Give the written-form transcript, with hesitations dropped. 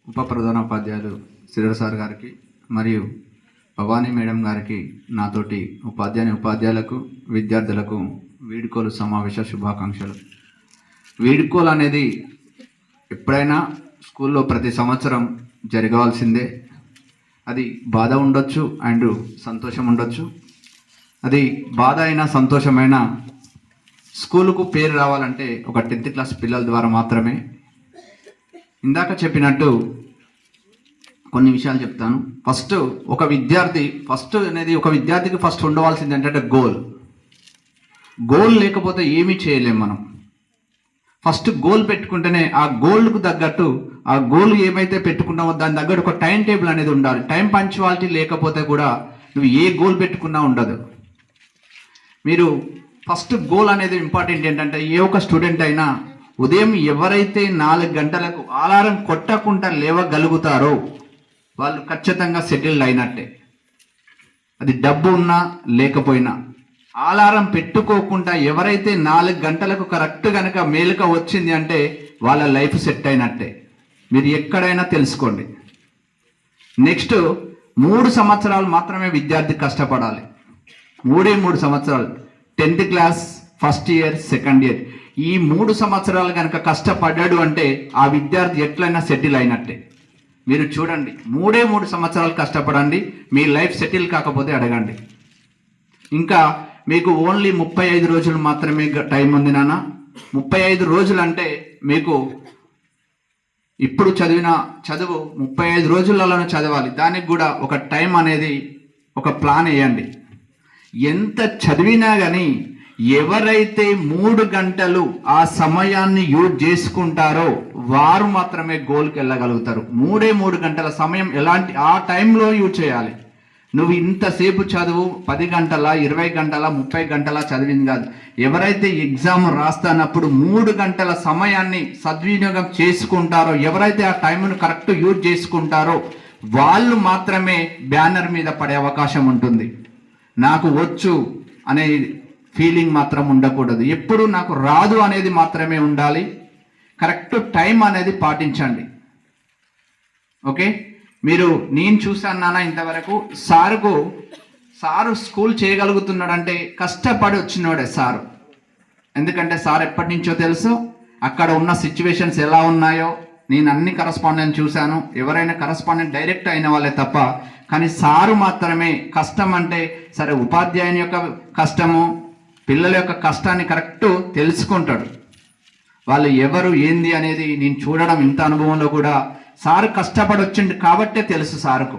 ఉప ప్రధానోపాధ్యాయులు శ్రీధర్ సార్ గారికి మరియు భవానీ మేడం గారికి నాతోటి ఉపాధ్యాయులకు విద్యార్థులకు వీడ్కోలు సమావేశ శుభాకాంక్షలు. వీడ్కోలు అనేది ఎప్పుడైనా స్కూల్లో ప్రతి సంవత్సరం జరగవలసిందే. అది బాధ ఉండొచ్చు అండ్ సంతోషం ఉండొచ్చు. అది బాధ అయినా సంతోషమైన స్కూలుకు పేరు రావాలంటే ఒక 10th క్లాస్ పిల్లల ద్వారా మాత్రమే. ఇందాక చెప్పినట్టు కొన్ని విషయాలు చెప్తాను. ఫస్ట్ ఒక విద్యార్థికి ఫస్ట్ ఉండవలసింది ఏంటంటే గోల్ లేకపోతే ఏమీ చేయలేం మనం. ఫస్ట్ గోల్ పెట్టుకుంటేనే ఆ గోల్కు తగ్గట్టు ఆ గోల్ ఏమైతే పెట్టుకున్నామో దాని తగ్గట్టు ఒక టైం టేబుల్ అనేది ఉండాలి. టైం పంక్చువాలిటీ లేకపోతే కూడా నువ్వు ఏ గోల్ పెట్టుకున్నా ఉండదు. మీరు ఫస్ట్ గోల్ అనేది ఇంపార్టెంట్. ఏంటంటే ఏ ఒక్క స్టూడెంట్ అయినా ఉదయం ఎవరైతే 4 గంటలకు అలారం కొట్టకుండా లేవగలుగుతారో వాళ్ళు ఖచ్చితంగా సెటిల్డ్ అయినట్టే. అది డబ్బు ఉన్నా లేకపోయినా అలారం పెట్టుకోకుండా ఎవరైతే 4 గంటలకు కరెక్ట్ కనుక మేలుక వచ్చింది అంటే వాళ్ళ లైఫ్ సెట్ అయినట్టే. మీరు ఎక్కడైనా తెలుసుకోండి. నెక్స్ట్ 3 సంవత్సరాలు మాత్రమే విద్యార్థి కష్టపడాలి. 3 సంవత్సరాలు, 10th class, first year, second year, ఈ 3 సంవత్సరాలు కనుక కష్టపడ్డాడు అంటే ఆ విద్యార్థి ఎట్లయినా సెటిల్ అయినట్టే. మీరు చూడండి, 3 సంవత్సరాలు కష్టపడండి, మీ లైఫ్ సెటిల్ కాకపోతే అడగండి. ఇంకా మీకు ఓన్లీ 35 రోజులు మాత్రమే టైం ఉంది నాన్న. 35 రోజులు అంటే మీకు ఇప్పుడు చదివిన చదువు 35 రోజులలోనే చదవాలి. దానికి కూడా ఒక టైం అనేది ఒక ప్లాన్ వేయండి. ఎంత చదివినా కానీ ఎవరైతే 3 గంటలు ఆ సమయాన్ని యూజ్ చేసుకుంటారో వారు మాత్రమే గోల్కి వెళ్ళగలుగుతారు. 3 గంటల సమయం ఎలాంటి ఆ టైంలో యూజ్ చేయాలి. నువ్వు ఇంతసేపు చదువు 10 గంటల, 20 గంటల, 30 గంటల చదివింది కాదు. ఎవరైతే ఎగ్జామ్ రాస్తున్నప్పుడు 3 గంటల సమయాన్ని సద్వినియోగం చేసుకుంటారో, ఎవరైతే ఆ టైంను కరెక్ట్ యూజ్ చేసుకుంటారో వాళ్ళు మాత్రమే బ్యానర్ మీద పడే అవకాశం ఉంటుంది. నాకు వచ్చు అనే ఫీలింగ్ మాత్రం ఉండకూడదు. ఎప్పుడు నాకు రాదు అనేది మాత్రమే ఉండాలి. కరెక్ట్ టైం అనేది పాటించండి. ఓకే, మీరు నేను చూశాను నాన్న ఇంతవరకు సారు స్కూల్ చేయగలుగుతున్నాడంటే కష్టపడి వచ్చినాడే సారు. ఎందుకంటే సార్ ఎప్పటి నుంచో తెలుసు, అక్కడ ఉన్న సిచ్యువేషన్స్ ఎలా ఉన్నాయో నేను అన్ని కరస్పాండెంట్ చూశాను. ఎవరైనా కరస్పాండెంట్ డైరెక్ట్ అయిన వాళ్ళే తప్ప, కానీ సారు మాత్రమే కష్టం అంటే సరే ఉపాధ్యాయుని యొక్క కష్టము, పిల్లల యొక్క కష్టాన్ని కరెక్ట్ తెలుసుకుంటాడు. వాళ్ళు ఎవరు ఏంది అనేది నేను చూడడం ఇంత అనుభవంలో కూడా సారు కష్టపడి వచ్చిండు కాబట్టే తెలుసు సారుకు.